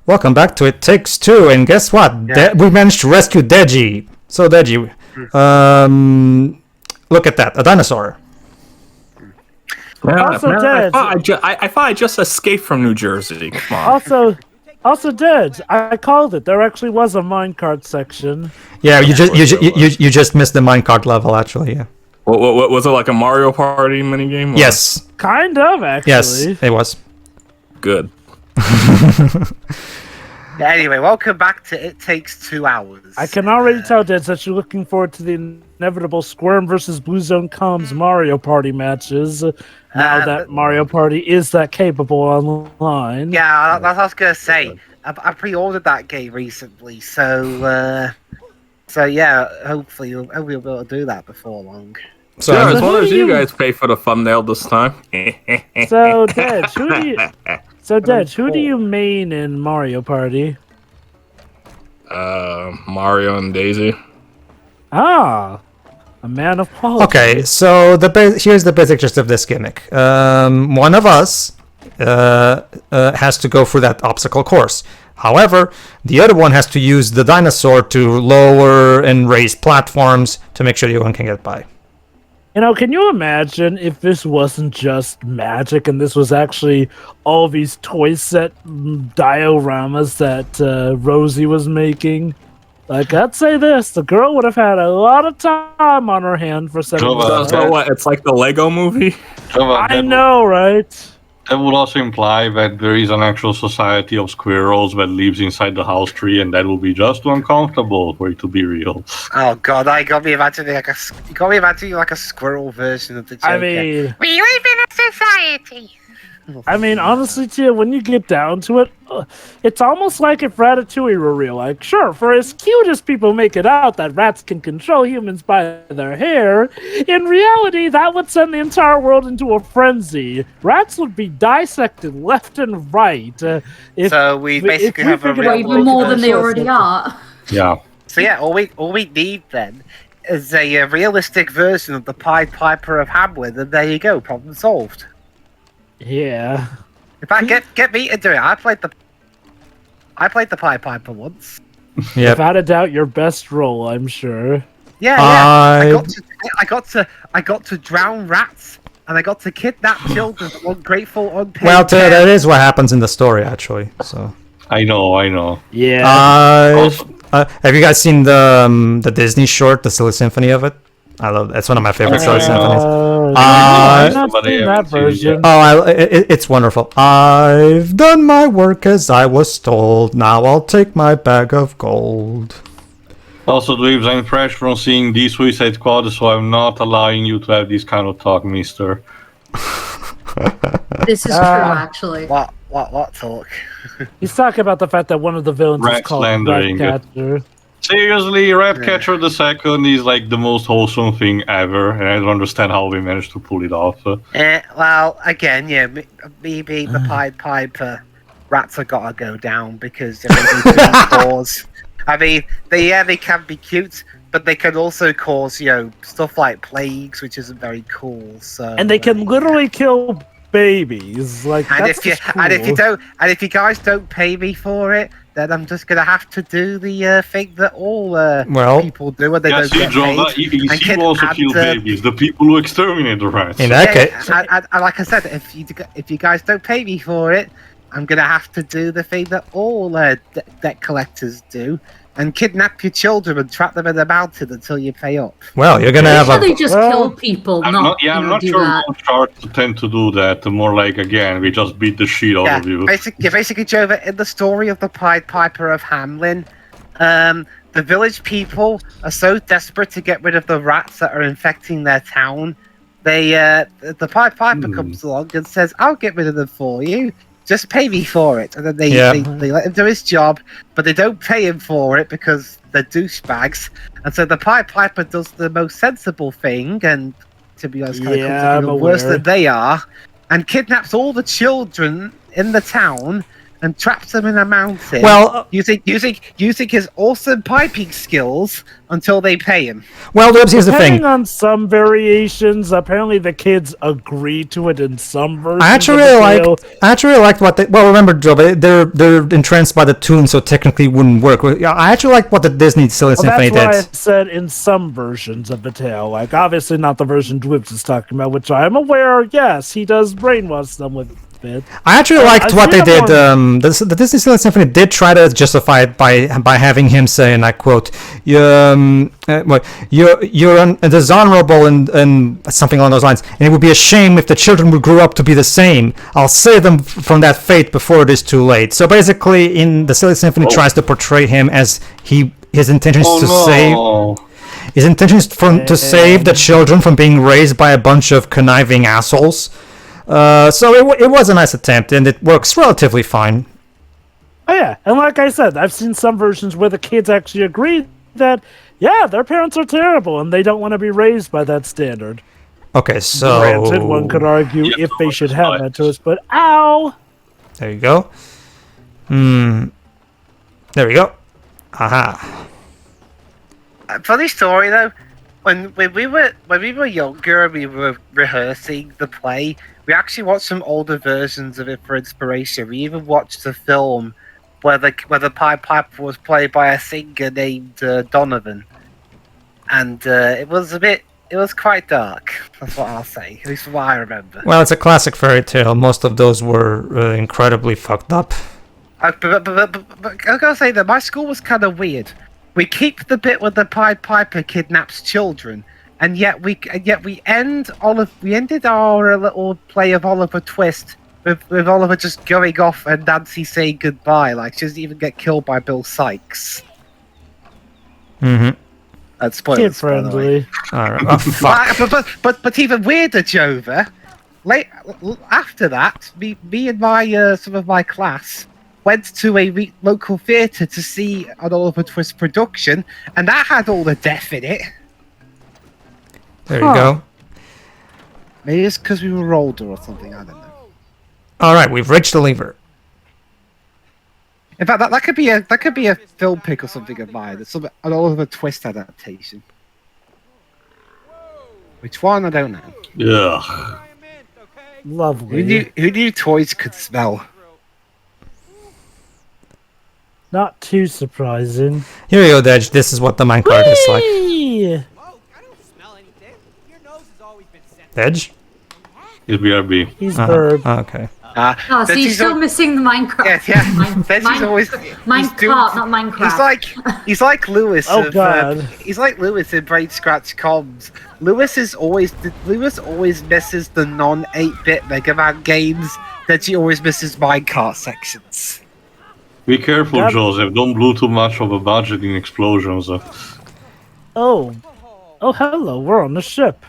Welcome back to It Takes Two, and guess what? Yeah. We managed to rescue Deji. So Deji, look at that, a dinosaur. Also, Man, Dej. I thought I just escaped from New Jersey. Come on. Also, Dej. I called it. There actually was a minecart section. Yeah, you just missed the minecart level, actually. Yeah. What was it, like a Mario Party minigame? Or? Yes. Kind of, actually. Yes, it was. Good. Anyway, welcome back to It Takes 2 Hours. I can already tell, Dej, that you're looking forward to the inevitable Squirm versus Blue Zone Comms Mario Party matches. Now that Mario Party is that capable online. Yeah, that's what I was going to say. I pre-ordered that game recently, so yeah, hopefully we'll be able to do that before long. So as long as you guys pay for the thumbnail this time. So, Dej, who do you main in Mario Party? Mario and Daisy. Ah, a man of quality. Okay, so here's the basic gist of this gimmick. One of us has to go through that obstacle course. However, the other one has to use the dinosaur to lower and raise platforms to make sure the other one can get by. You know, can you imagine if this wasn't just magic and this was actually all these toy set dioramas that Rosie was making? Like, I'd say this, the girl would have had a lot of time on her hand for setting this up. So what, it's like the Lego movie? I know, right? That would also imply that there is an actual society of squirrels that lives inside the house tree, and that will be just too uncomfortable for it to be real. Oh god, you got me imagining like a squirrel version of the Joker. I mean, we live in a society. Honestly, Tia, when you get down to it, it's almost like if Ratatouille were real. Like, sure, for as cute as people make it out that rats can control humans by their hair, in reality, that would send the entire world into a frenzy. Rats would be dissected left and right. So we basically have a real even more than they already are. Yeah. So yeah, all we need then is a realistic version of the Pied Piper of Hamlin, and there you go, problem solved. Yeah. In fact, get me to do it. I played the Pied Piper once. Yeah. Without a doubt, your best role, I'm sure. Yeah. I got to drown rats, and I got to kidnap children, ungrateful, unpaid. Well, that is what happens in the story, actually. So. I know. Yeah. Have you guys seen the Disney short, The Silly Symphony of it? I love it. It's one of my favorite Silly Symphonies. I've not seen that version. It's wonderful. I've done my work as I was told. Now I'll take my bag of gold. Also, Dweebs, I'm fresh from seeing the Suicide Squad, so I'm not allowing you to have this kind of talk, mister. This is true, actually. What talk? He's talking about the fact that one of the villains is called Ratcatcher. Seriously, Ratcatcher the Second is like the most wholesome thing ever, and I don't understand how we managed to pull it off. Well, again, yeah, maybe the Pied Piper rats have got to go down because they're cause. I mean, they can be cute, but they can also cause, stuff like plagues, which isn't very cool. So, and they can literally kill babies. Like, and that's if you guys don't pay me for it, then I'm just gonna have to do the thing that all people do when they don't get paid. You also kill babies, the people who exterminate the rats. In that case, and like I said, if you guys don't pay me for it, I'm gonna have to do the thing that all debt collectors do, and kidnap your children and trap them in the mountain until you pay up. Well, you're gonna have Usually just kill people, I'm not sure charts tend to do that. More like, again, we just beat the shit out of you. Basically, Joe, in the story of the Pied Piper of Hamlin, the village people are so desperate to get rid of the rats that are infecting their town. The Pied Piper comes along and says, "I'll get rid of them for you. Just pay me for it." And then they let him do his job, but they don't pay him for it because they're douchebags. And so the Pied Piper does the most sensible thing, and to be honest, kind of worse than they are, and kidnaps all the children in the town and traps them in a mountain. Well, using his awesome piping skills until they pay him. well, Dibs, here's the thing. Depending on some variations, apparently the kids agree to it in some versions. I actually of the tale. really liked what they. Well, remember, Joe, but they're entranced by the tune, so technically it wouldn't work. I actually liked what the Disney Silly Symphony That's why I did. said in some versions of the tale. Like, obviously not the version Dwibs is talking about, which I am aware, yes, he does brainwash them with it. I actually liked I what see they did. them The Disney Silly Symphony did try to justify it by having him say, and I quote, "You're dishonorable and something along those lines. And it would be a shame if the children would grow up to be the same. I'll save them from that fate before it is too late." So basically, in the Silly Symphony, tries to portray him as his intention is to save. His intention is to save the children from being raised by a bunch of conniving assholes. So it was a nice attempt, and it works relatively fine. Oh yeah, and like I said, I've seen some versions where the kids actually agree that, yeah, their parents are terrible and they don't want to be raised by that standard. Okay, so Granted, one could argue if they should have that choice, but ow! there you go. There we go. Aha. Funny story though, when we were younger and we were rehearsing the play, we actually watched some older versions of it for inspiration. We even watched a film where the Pied Piper was played by a singer named Donovan, and it was quite dark. That's what I'll say, at least from what I remember. Well, it's a classic fairy tale. Most of those were incredibly fucked up. But I gotta say that my school was kind of weird. We keep the bit where the Pied Piper kidnaps children, and yet we ended our little play of Oliver Twist with Oliver just going off and Nancy saying goodbye, like she doesn't even get killed by Bill Sykes. Mm-hmm. That's spoilers, Kid by the way. friendly. All right. Oh, fuck. But even weirder, Jova. After that, me and some of my class went to a local theatre to see an Oliver Twist production, and that had all the death in it. There you go. Maybe it's because we were older or something. I don't know. All right, we've reached the lever. In fact, that could be a film pick or something of mine. It's an Oliver Twist adaptation. Which one? I don't know. Yeah. Lovely. Who knew toys could smell? Not too surprising. Here you go, Dej. This is what the minecart is like. Whee! Dej? It's BRB. He's bird. Okay. Oh, so you're still missing the Minecraft. Yeah. He's always Minecart, not Minecraft. He's like Lewis. Oh, God. He's like Lewis in Brain Scratch Comms. Lewis always misses the non 8-bit Mega Man games. That he always misses minecart sections. Be careful, Yep. Joseph. Don't blow too much of a budget in explosions. Oh, hello. We're on the ship.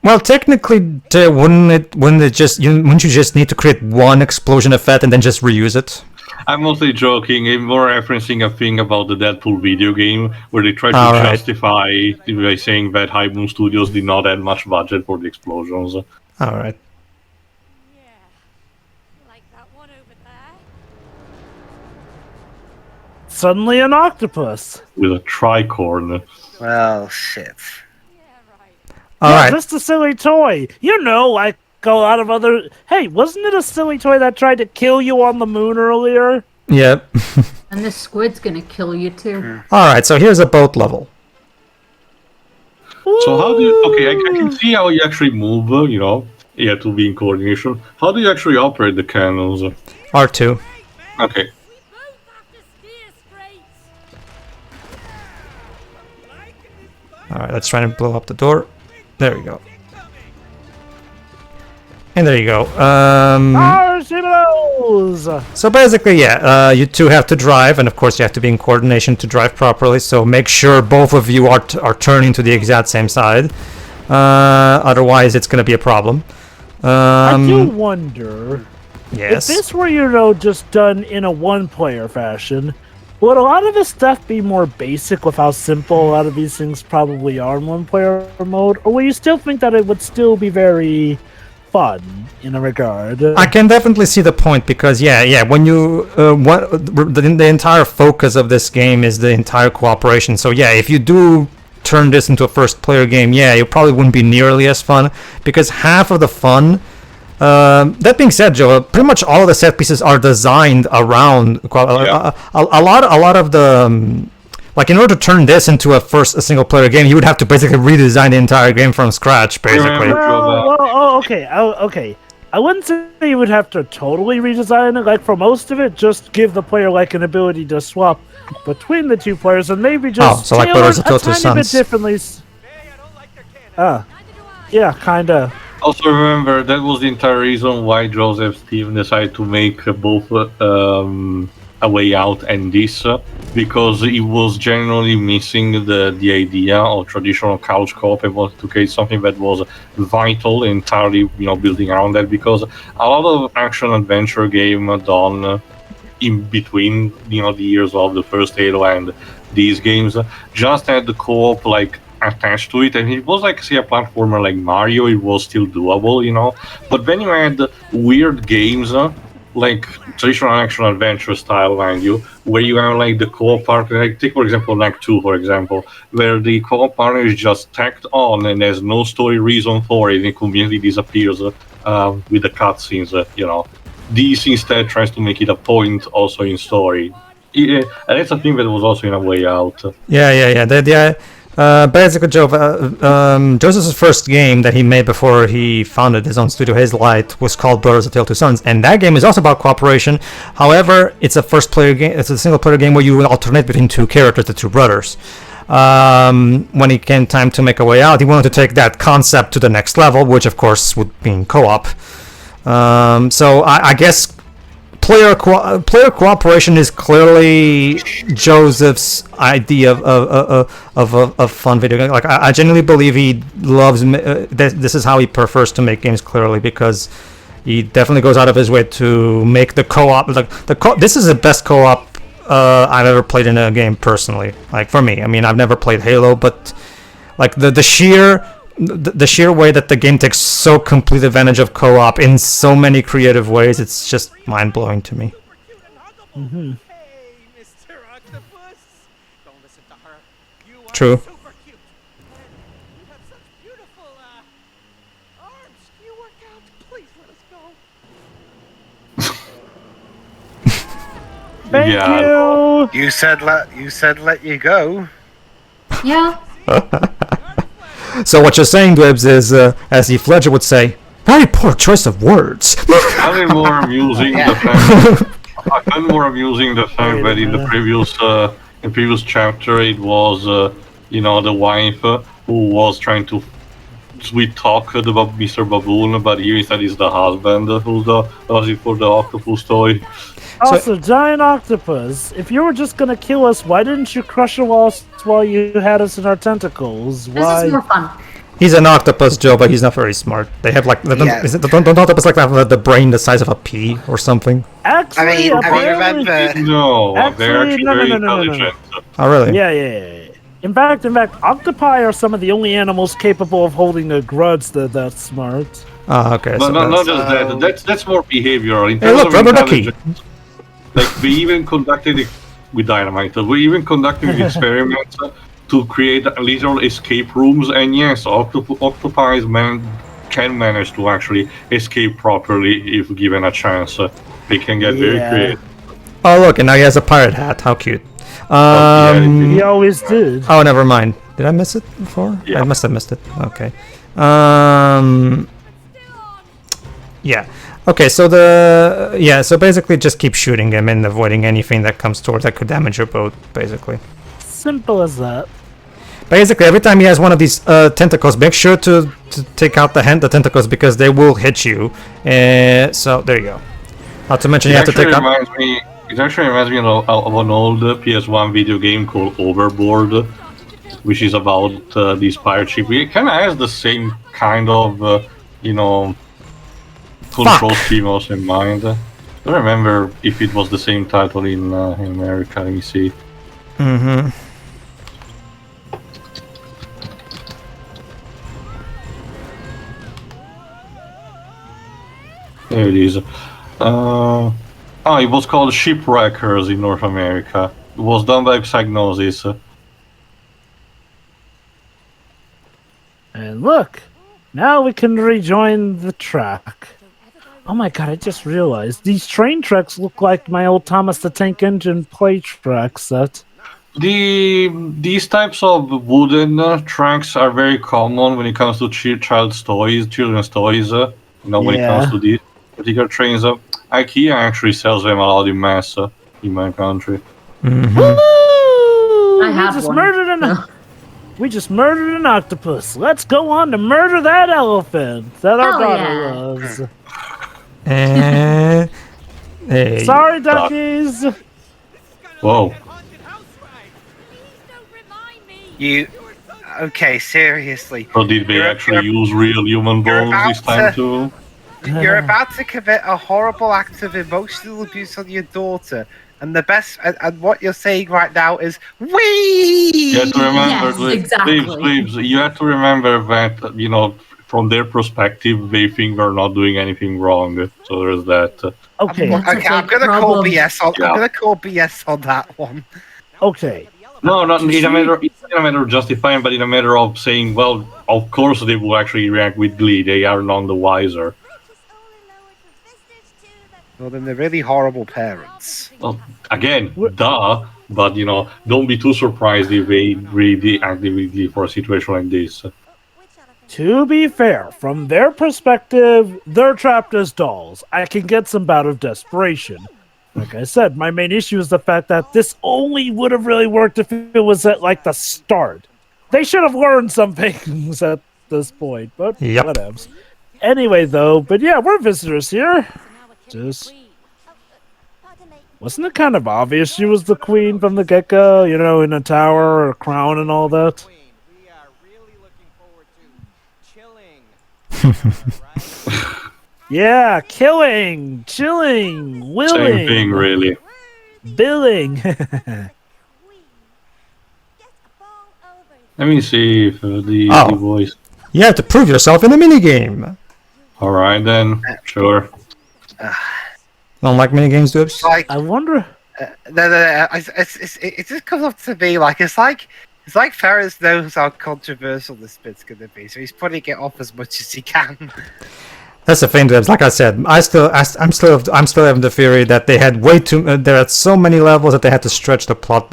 Well, technically, wouldn't you just need to create one explosion effect and then just reuse it? I'm mostly joking. I'm more referencing a thing about the Deadpool video game where they try to All right. justify by saying that High Moon Studios did not add much budget for the explosions. All right. Suddenly an octopus. With a tricorn. Well, shit. All Yeah, right. just a silly toy. You know, like a lot of other... Hey, wasn't it a silly toy that tried to kill you on the moon earlier? Yep. And this squid's gonna kill you too. All right. So here's a boat level. So how do you... Okay, I can see how you actually move, You have to be in coordination. How do you actually operate the cannons? R2. Okay. All right. Let's try to blow up the door. There we go. And there you go. Archibald! So basically, yeah, you two have to drive, and of course you have to be in coordination to drive properly, so make sure both of you are turning to the exact same side. Otherwise, it's going to be a problem. I do wonder, Yes. if this were, just done in a one-player fashion, would a lot of this stuff be more basic with how simple a lot of these things probably are in one-player mode? Or will you still think that it would still be very fun in a regard. I can definitely see the point because when you the entire focus of this game is the entire cooperation. So if you do turn this into a first-player game, it probably wouldn't be nearly as fun because half of the fun. That being said, Joe, pretty much all of the set pieces are designed around a lot of the. Like in order to turn this into a single-player game, you would have to basically redesign the entire game from scratch, basically. Okay. I wouldn't say you would have to totally redesign it. Like for most of it, just give the player like an ability to swap between the two players, and maybe just so like tailor Brothers a of Two tiny bit Sons. differently. Yeah, kinda. Also remember, that was the entire reason why Joseph Steve decided to make both A Way Out and this, because he was generally missing the idea of traditional couch co-op and wanted to create something that was vital, entirely building around that, because a lot of action adventure game done in between the years of the first Halo and these games just had the co-op attached to it, and it was say a platformer like Mario, it was still doable, but when you had weird games like traditional action adventure style, mind you, where you have the co-op partner, take for example NAC 2 for example, where the co-op partner is just tacked on and there's no story reason for it and it conveniently disappears with the cutscenes, This instead tries to make it a point also in story. And it's a thing that was also in A Way Out. Basically, Joseph's first game that he made before he founded his own studio, Hazelight, was called Brothers of Two Sons, and that game is also about cooperation. However, it's a first-player game. It's a single-player game where you alternate between two characters, the two brothers. When it came time to make A Way Out, he wanted to take that concept to the next level, which of course would mean co-op. So I guess player cooperation is clearly Joseph's idea of fun video game. Like I genuinely believe he loves. This is how he prefers to make games, clearly, because he definitely goes out of his way to make the co-op. This is the best co-op I've ever played in a game personally. Like for me, I mean, I've never played Halo, but like the sheer way that the game takes so complete advantage of co-op in so many creative ways, it's just mind-blowing to me. Mm-hmm. True. Thank you. You said let you go. Yeah. So what you're saying, Dwebs, is, as Heath Ledger would say, very poor choice of words. I find more amusing the fact that in the previous chapter it was the wife who was trying to sweet talk about Mr. Baboon, but here instead is the husband who's for the octopus toy. Also, giant octopus, if you were just gonna kill us, why didn't you crush us while you had us in our tentacles? Why? This is more fun. He's an octopus, Joe, but he's not very smart. They have don't octopus have the brain the size of a pea or something? Actually, remember? No, they're actually very intelligent. Oh, really? Yeah. In fact, octopi are some of the only animals capable of holding a grudge that smart. Oh, okay. But So not just that. That's more behavioral. In hey, terms look, of rubber ducky. Like we even conducted it with dynamite. We even conducted experiments to create literal escape rooms. And yes, octopi can manage to actually escape properly if given a chance. They can get very creative. Oh, look, and now he has a pirate hat. How cute. He always did. Oh, never mind. Did I miss it before? Yeah. I must have missed it. Okay. Yeah. Okay, so so basically just keep shooting him and avoiding anything that comes towards that could damage your boat, basically. Simple as that. Basically, every time he has one of these tentacles, make sure to take out the tentacles because they will hit you. So there you go. Not to mention you have to take out... It actually reminds me of an old PS1 video game called Overboard, which is about these pirate ship. It kind of has the same kind of, control scheme also in mind. I don't remember if it was the same title in America. Let me see. Mm-hmm. There it is. It was called Shipwreckers in North America. It was done by Psygnosis. And look, now we can rejoin the track. Oh my god, I just realized these train tracks look like my old Thomas the Tank Engine play track set. These types of wooden tracks are very common when it comes to children's toys. When it comes to these particular trains. IKEA actually sells them a lot in mass in my country. Mm-hmm. Woo! I have one. We just murdered an octopus. Let's go on to murder that elephant that our daughter loves. Hey. Sorry, duckies. Whoa. Okay, seriously. So did they actually use real human bones this time too? You're about to commit a horrible act of emotional abuse on your daughter, and the best, and what you're saying right now is, wee! You have to remember, exactly. you have to remember that, from their perspective, they think we're not doing anything wrong. So there's that. Okay. I'm gonna call BS on. I'm gonna call BS on that one. Okay. No, not in a matter of justifying, but in a matter of saying, well, of course they will actually react with glee. They are none the wiser. Well, then they're really horrible parents. Well, again, duh. But don't be too surprised if they really act with glee for a situation like this. To be fair, from their perspective, they're trapped as dolls. I can get some bout of desperation. Like I said, my main issue is the fact that this only would have really worked if it was at the start. They should have learned some things at this point, but whatevs. Anyway, though, we're visitors here. Wasn't it kind of obvious she was the queen from the get-go, in a tower or a crown and all that? Yeah, killing, chilling, willing. Same thing, really. Billing. Let me see if the voice. You have to prove yourself in a minigame. Alright then, sure. Don't like minigames, Dubs? I wonder. No. It just comes up to me it's like Ferris knows how controversial this bit's gonna be, so he's putting it off as much as he can. That's the thing, Dubs. Like I said, I'm still having the theory that they had way too. There are so many levels that they had to stretch the plot,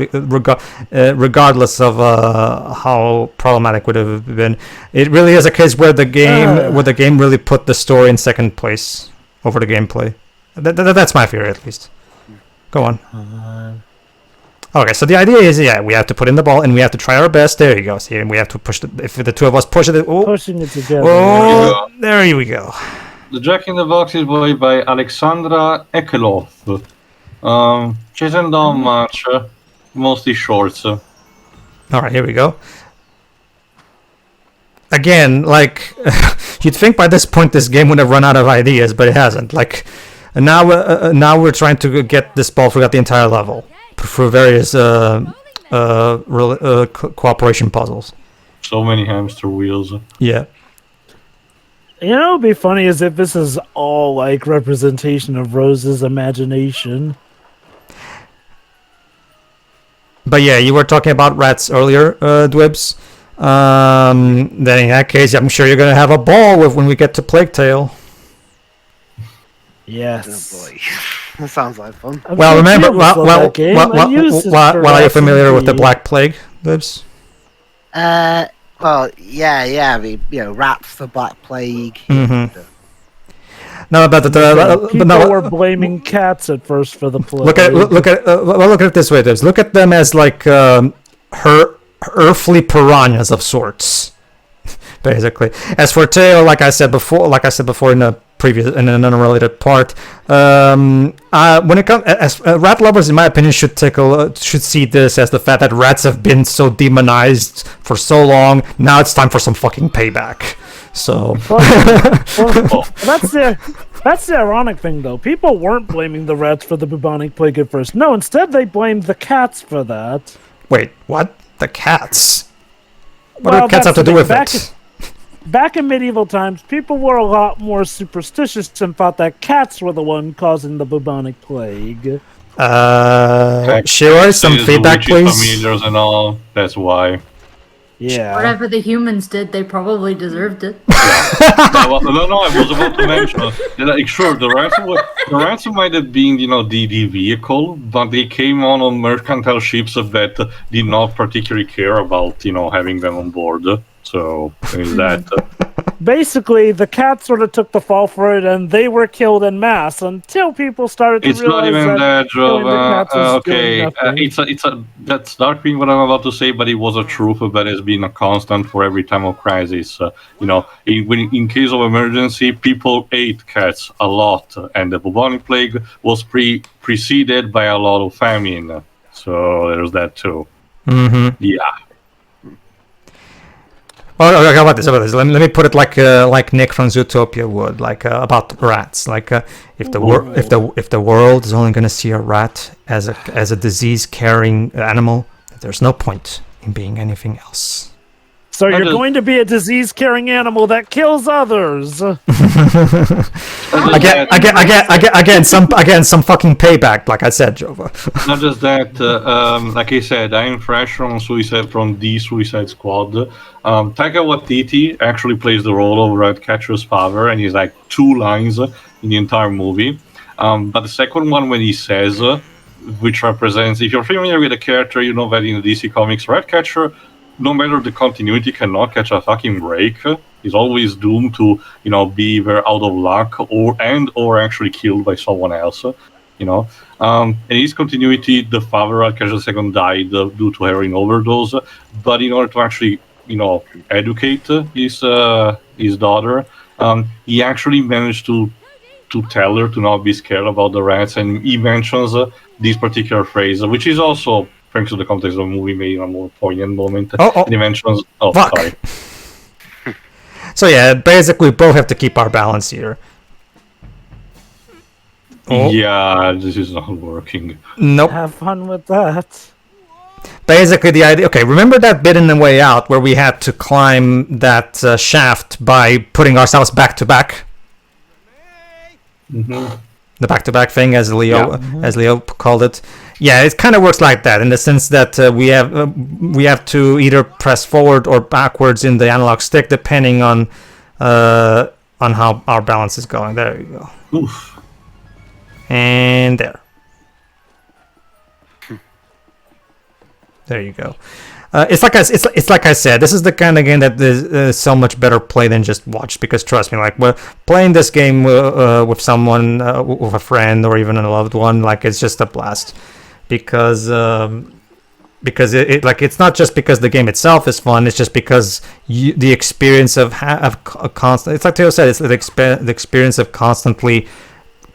regardless of how problematic would have been. It really is a case where the game really put the story in second place over the gameplay. That's my theory, at least. Go on. Okay, so the idea is, we have to put in the ball and we have to try our best. There you go. See, and we have to push if the two of us push it. Pushing it together. Oh, there we go. The Jack in the Box is played by Alexandra Ekelov. She hasn't done much, mostly shorts. All right, here we go. Again, you'd think by this point this game would have run out of ideas, but it hasn't. Now we're trying to get this ball throughout the entire level for various cooperation puzzles. So many hamster wheels. Yeah. What would be funny is if this is all representation of Rose's imagination. But yeah, you were talking about rats earlier, Dwibs. Then in that case, I'm sure you're going to have a ball when we get to Plague Tale. Yes. Oh boy. That sounds like fun. Well, remember, while are you familiar with the Black Plague, Libs? Well, yeah. I mean, rats, the Black Plague. Mm-hmm. No, but people were blaming cats at first for the plague. Look at it this way, Libs. Look at them as earthly piranhas of sorts, basically. As for Tale, like I said before in an unrelated part, when it comes rat lovers, in my opinion, should see this as the fact that rats have been so demonized for so long. Now it's time for some fucking payback. So that's the ironic thing, though. People weren't blaming the rats for the bubonic plague at first. No, instead they blamed the cats for that. Wait, what? The cats? What do cats have to do with it? back in medieval times, people were a lot more superstitious and thought that cats were the one causing the bubonic plague. Sure, some feedback, please. Familiars and all. That's why. Yeah. Whatever the humans did, they probably deserved it. No, I was about to mention. Like, sure, the ransom might have been, the vehicle, but they came on mercantile ships that did not particularly care about, having them on board. So there's that. Basically, the cats sort of took the fall for it, and they were killed en masse until people started to It's realize not even that, killing the cats was doing okay. nothing. That's dark being what I'm about to say, but it was a truth that has been a constant for every time of crisis. In case of emergency, people ate cats a lot, and the bubonic plague was preceded by a lot of famine. So there's that too. Mm-hmm. Yeah. Oh, how about this? Let me put it like Nick from Zootopia would, about rats. If the world is only going to see a rat as a disease-carrying animal, there's no point in being anything else. So you're going to be a disease-carrying animal that kills others. Again, some fucking payback, like I said, Jova. Not just that, like I said, I'm fresh from the Suicide Squad. Taika Waititi actually plays the role of Ratcatcher's father, and he's like 2 lines in the entire movie. But the second one, when he says, which represents, if you're familiar with the character, you know that in the DC Comics, Ratcatcher, no matter the continuity, cannot catch a fucking break. He's always doomed to, be either out of luck or actually killed by someone else. In his continuity, the father Ratcatcher II died due to heroin overdose. But in order to actually, educate his daughter, he actually managed to tell her to not be scared about the rats, and he mentions this particular phrase, which is also, thanks to the context of the movie, made a more poignant moment. And he mentions, fuck. Sorry. So yeah, basically, we both have to keep our balance here. Yeah, this is not working. Nope. Have fun with that. Basically, the idea. Okay, remember that bit in The Way Out where we had to climb that shaft by putting ourselves back to back. Mm-hmm. The back-to-back thing, as Leo called it. Yeah, it kind of works like that in the sense that we have to either press forward or backwards in the analog stick depending on how our balance is going. There you go. Oof. And there. There you go. It's like I said. This is the kind of game that is so much better play than just watch. Because trust me, playing this game with someone, with a friend or even a loved one, it's just a blast. Because it's not just because the game itself is fun. It's just because the experience of a constant. It's like Theo said. It's the experience of constantly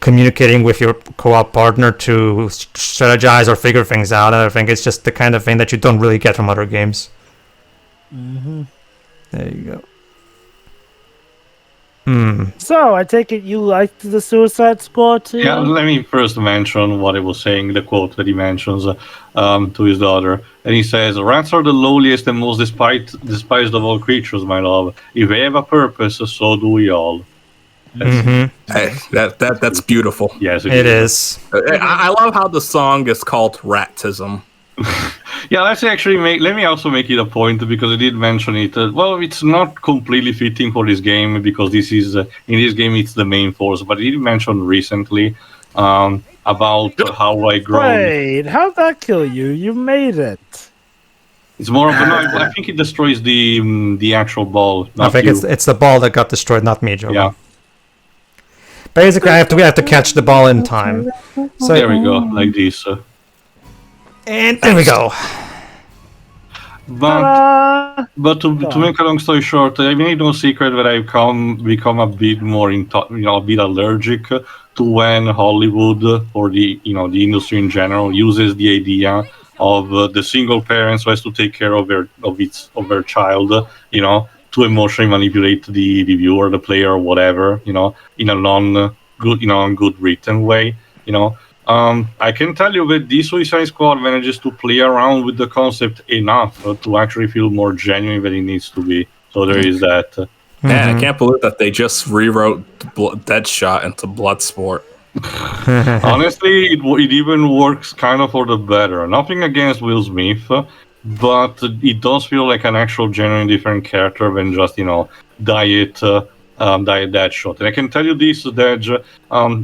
communicating with your co-op partner to strategize or figure things out. I think it's just the kind of thing that you don't really get from other games. Mm-hmm. There you go. So, I take it you liked the Suicide Squad too? Yeah, let me first mention what he was saying, the quote that he mentions to his daughter. And he says, "Rats are the lowliest and most despised of all creatures, my love. If they have a purpose, so do we all." Mm-hmm. Hey, that's beautiful. Yes, it is. I love how the song is called Ratism. Yeah, let me also make it a point, because I did mention it. It's not completely fitting for this game, because this is in this game it's the main force. But I did mention recently about how I grow. Wait, how'd that kill you? You made it. It's more of I think it destroys the actual ball. I think it's the ball that got destroyed, not me, Joe. Yeah. Basically, we have to catch the ball in time. So there we go, like this. And there we go. But to make a long story short, I made no secret that I've become a bit more a bit allergic to when Hollywood or the industry in general uses the idea of the single parent who has to take care of their child, to emotionally manipulate the viewer, the player, or whatever, in a non-good written way, I can tell you that this Suicide Squad manages to play around with the concept enough to actually feel more genuine than it needs to be. So there is that. Man, I can't believe that they just rewrote Deadshot into Bloodsport. Honestly, it even works kind of for the better. Nothing against Will Smith, but it does feel like an actual genuine different character than just, diet Deadshot. And I can tell you this, Dej,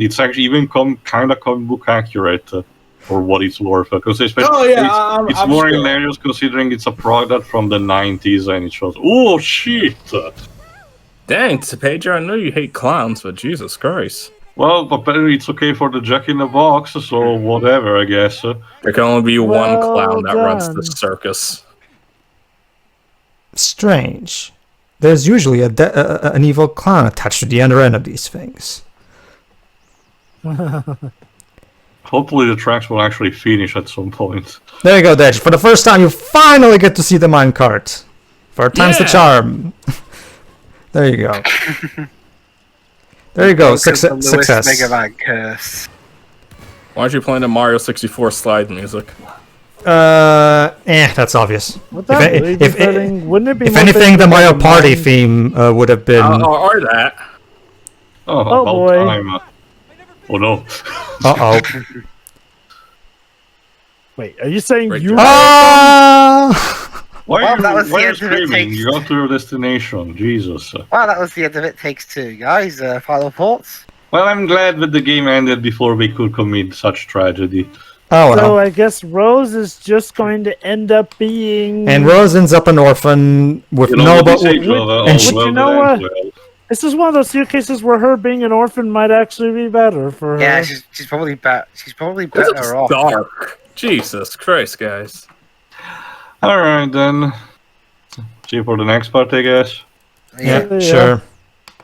it's actually even kind of comic book accurate for what it's worth. Because it's more hilarious considering it's a product from the 90s and it shows, oh shit! Dang, Pedro, I know you hate clowns, but Jesus Christ. Well, apparently it's okay for the Jack in the Box, so whatever, I guess. There can only be one clown that runs done. the circus. Strange. There's usually an evil clown attached to the other end of these things. Hopefully the tracks will actually finish at some point. There you go, Dej. For the first time, you finally get to see the minecart. Third time's the charm. There you go. There you go. Success. Mega Man curse. Why aren't you playing the Mario 64 slide music? That's obvious. Wouldn't it be If more anything, the fitting Mario to Party have theme would have been. Or that. Oh, Oh, about boy. time. Oh no. Uh-oh. Wait, are you saying Great you? job. Ah! Why Well, are that was you, the why are you end of it, screaming? thanks. You got to your destination. Jesus. Well, that was the end of It Takes Two, guys. Final thoughts? Well, I'm glad that the game ended before we could commit such tragedy. Oh So well. I guess Rose is just going to end up being. And Rose ends up an orphan with You know no. what they But say, Trevor? and All she- well you know that what? ends well. This is one of those few cases where her being an orphan might actually be better for her. Yeah, she's probably better. She's probably This is better off. dark. Jesus Christ, guys. Alright then. See you for the next part, I guess. yeah, Yeah. sure.